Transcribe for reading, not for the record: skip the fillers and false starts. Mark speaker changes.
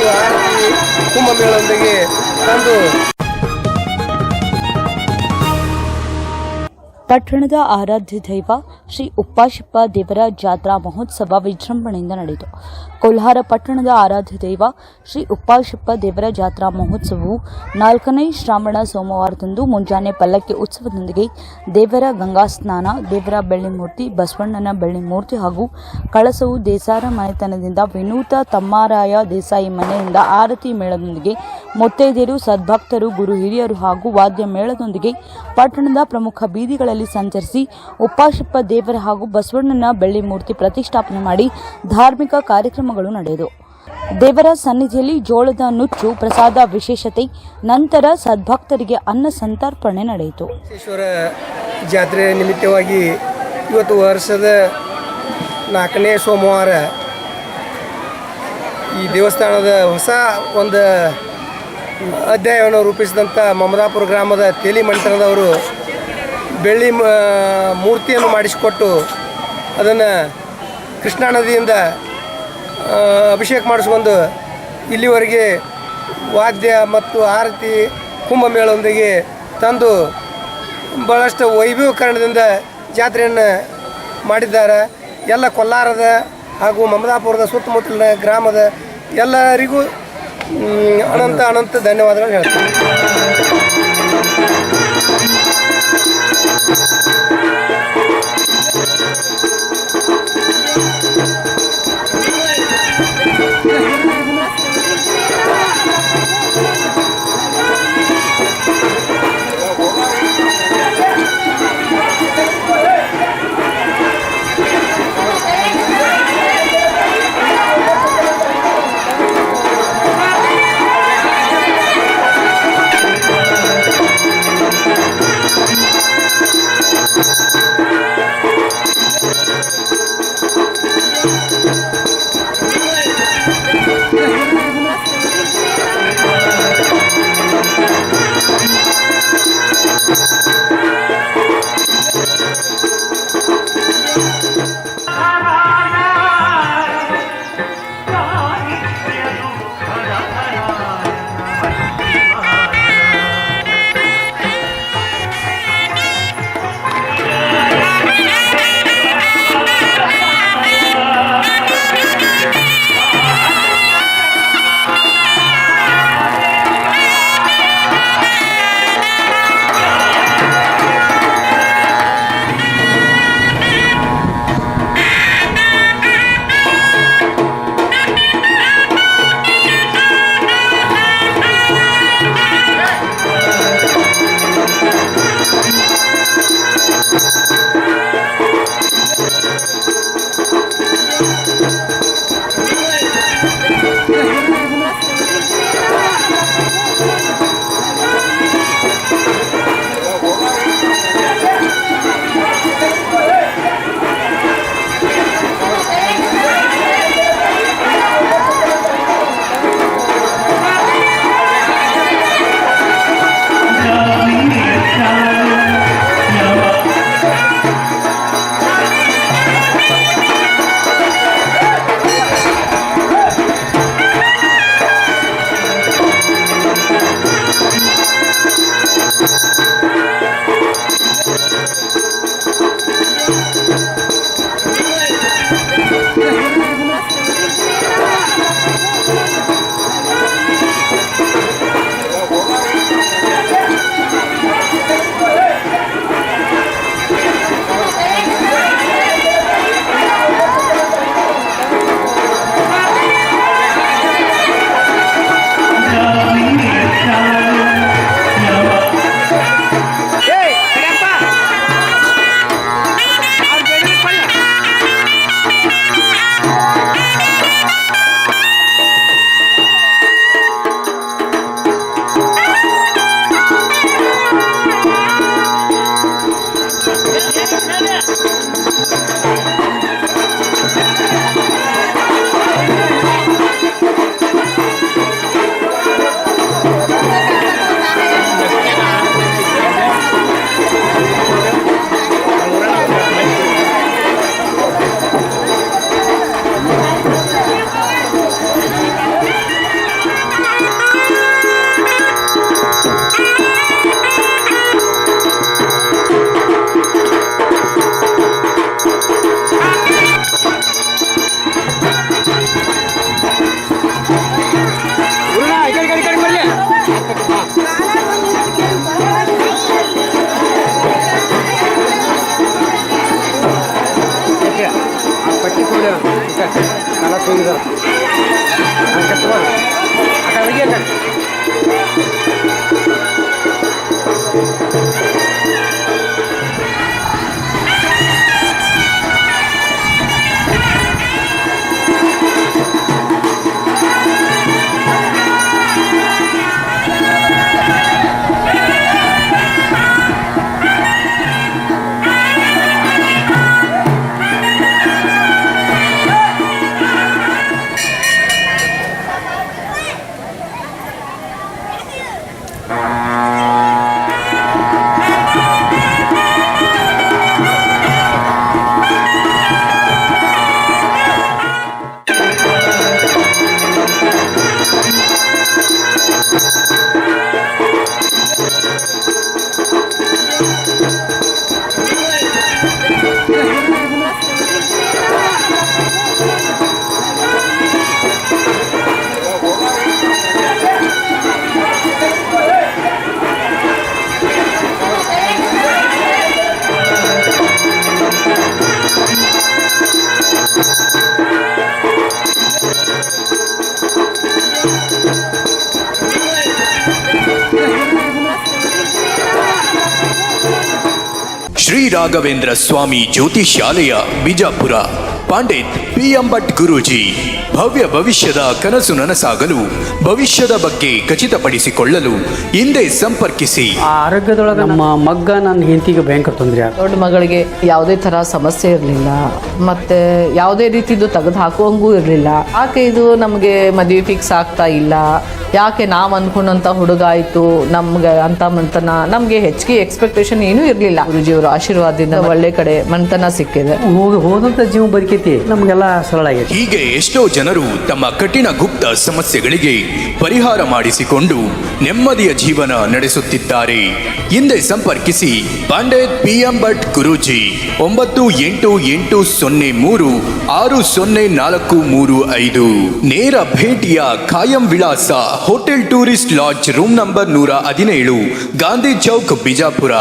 Speaker 1: ಮತ್ತು ಆರತಿ ಕುಂಭಮೇಳದೊಂದಿಗೆ ತಂದು
Speaker 2: ಪಟ್ಟಣದ ಆರಾಧ್ಯ ದೈವ ಶ್ರೀ ಉಪ್ಪಾಶಿಪ್ಪ ದೇವರ ಜಾತ್ರಾ ಮಹೋತ್ಸವ ವಿಜೃಂಭಣೆಯಿಂದ ನಡೆಯಿತು. ಕೋಲಾರ ಪಟ್ಟಣದ ಆರಾಧ್ಯ ದೈವ ಶ್ರೀ ಉಪ್ಪಾಶಿಪ್ಪ ದೇವರ ಜಾತ್ರಾ ಮಹೋತ್ಸವವು 4ನೇ ಶ್ರಾವಣ ಸೋಮವಾರದಂದು ಮುಂಜಾನೆ ಪಲ್ಲಕ್ಕಿ ಉತ್ಸವದೊಂದಿಗೆ ದೇವರ ಗಂಗಾ ಸ್ನಾನ, ದೇವರ ಬೆಳ್ಳಿ ಮೂರ್ತಿ, ಬಸವಣ್ಣನ ಬೆಳ್ಳಿ ಮೂರ್ತಿ ಹಾಗೂ ಕಳಸವು ದೇಸಾರ ಮನೆತನದಿಂದ ವಿನೂತ ತಮ್ಮಾರಾಯ ದೇಸಾಯಿ ಮನೆಯಿಂದ ಆರತಿ ಮೇಳದೊಂದಿಗೆ ಮುತ್ತೈದೆಯರು, ಸದ್ಭಕ್ತರು, ಗುರು ಹಿರಿಯರು ಹಾಗೂ ವಾದ್ಯ ಮೇಳದೊಂದಿಗೆ ಪಟ್ಟಣದ ಪ್ರಮುಖ ಬೀದಿಗಳಲ್ಲಿ ಸಂಚರಿಸಿ ಉಪ್ಪಾಶಿಪ್ಪ ದೇವರ ಹಾಗೂ ಬಸವಣ್ಣನ ಬೆಳ್ಳಿ ಮೂರ್ತಿ ಪ್ರತಿಷ್ಠಾಪನೆ ಮಾಡಿ ಧಾರ್ಮಿಕ ಕಾರ್ಯಕ್ರಮಗಳು ನಡೆದವು. ದೇವರ ಸನ್ನಿಧಿಯಲ್ಲಿ ಜೋಳದ ನುಚ್ಚು ಪ್ರಸಾದ ವಿಶೇಷತೆ, ನಂತರ ಸದ್ಭಕ್ತರಿಗೆ ಅನ್ನ ಸಂತರ್ಪಣೆ ನಡೆಯಿತು.
Speaker 1: ಜಾತ್ರೆ ನಿಮಿತ್ತವಾಗಿ ಇವತ್ತು ವರ್ಷದ 4ನೇ ಸೋಮವಾರ ಈ ದೇವಸ್ಥಾನದ ಹೊಸ ಒಂದು ಅಧ್ಯಾಯವನ್ನು ರೂಪಿಸಿದಂಥ ಮಮದಾಪುರ ಗ್ರಾಮದ ತೇಲಿ ಮಂಟನದವರು ಬೆಳ್ಳಿ ಮೂರ್ತಿಯನ್ನು ಮಾಡಿಸಿಕೊಟ್ಟು ಅದನ್ನು ಕೃಷ್ಣಾ ನದಿಯಿಂದ ಅಭಿಷೇಕ ಮಾಡಿಸ್ಕೊಂಡು ಇಲ್ಲಿವರೆಗೆ ವಾದ್ಯ ಮತ್ತು ಆರತಿ ಕುಂಭಮೇಳದೊಂದಿಗೆ ತಂದು ಭಾಳಷ್ಟು ವೈಭವೀಕರಣದಿಂದ ಜಾತ್ರೆಯನ್ನು ಮಾಡಿದ್ದಾರೆ. ಎಲ್ಲ ಕೊಲ್ಲಾರದ ಹಾಗೂ ಮಮದಾಪುರದ ಸುತ್ತಮುತ್ತಲಿನ ಗ್ರಾಮದ ಎಲ್ಲರಿಗೂ ಅನಂತ ಧನ್ಯವಾದಗಳು ಹೇಳ್ತೀನಿ.
Speaker 3: ಹೋಗಿದ್ದಾರೆ.
Speaker 4: ಶ್ರೀ ರಾಘವೇಂದ್ರ ಸ್ವಾಮಿ ಜ್ಯೋತಿಷ್ಯಾಲಯ ಬಿಜಾಪುರ. ಪಂಡಿತ್ PM ಭಟ್ ಗುರೂಜಿ. ಭವ್ಯ ಭವಿಷ್ಯದ ಕನಸು ನನಸಾಗಲು, ಭವಿಷ್ಯದ ಬಗ್ಗೆ ಖಚಿತಪಡಿಸಿಕೊಳ್ಳಲು ಹಿಂದೆ ಸಂಪರ್ಕಿಸಿ.
Speaker 3: ಆ ಆರೋಗ್ಯದೊಳಗೆ ನಮ್ಮ ಮಗ್ಗ ನನ್ನ ಹೆಂಡತಿಗೆ ಭಯಂಕರ ತೊಂದರೆ ಆಗ.
Speaker 5: ದೊಡ್ಡ ಮಗಳಿಗೆ ಯಾವುದೇ ಥರ ಸಮಸ್ಯೆ ಇರಲಿಲ್ಲ, ಮತ್ತು ಯಾವುದೇ ರೀತಿದು ತೆಗೆದು ಹಾಕುವಂಗೂ ಇರಲಿಲ್ಲ. ಯಾಕೆ ಇದು ನಮಗೆ ಮದುವೆ ಫಿಕ್ಸ್ ಆಗ್ತಾ ಇಲ್ಲ, ಯಾಕೆ ನಾವು ಅಂದ್ಕೊಂಡಂಥ ಹುಡುಗ ಆಯಿತು ನಮ್ಗೆ ಅಂತ ಮಂತನ, ನಮಗೆ ಹೆಚ್ಚಿಗೆ ಎಕ್ಸ್ಪೆಕ್ಟೇಷನ್ ಏನೂ ಇರಲಿಲ್ಲ. ಗುರುಜಿಯವರ ಆಶೀರ್ವಾದದಿಂದ ಒಳ್ಳೆ ಕಡೆ ಮಂತನ ಸಿಕ್ಕಿದೆ.
Speaker 3: ಹೋದಂಥ ಜೀವ ಬದುಕೈತಿ ನಮಗೆಲ್ಲ ಸರಳ ಆಗೈತಿ.
Speaker 4: ಹೀಗೆ ಎಷ್ಟೋ ಜನರು ತಮ್ಮ ಕಠಿಣ ಗುಪ್ತ ಸಮಸ್ಯೆಗಳಿಗೆ ಪರಿಹಾರ ಮಾಡಿಸಿಕೊಂಡು ನೆಮ್ಮದಿಯ ಜೀವನ ನಡೆಸುತ್ತಿದ್ದಾರೆ. ಹಿಂದೆ ಸಂಪರ್ಕಿಸಿ ಪಂಡಿತ್ PM ಭಟ್ ಗುರೂಜಿ. 9880360435. ನೇರ ಭೇಟಿಯ ಖಾಯಂ ವಿಳಾಸ hotel tourist lodge room number 117, Gandhi Chowk, Bijapur.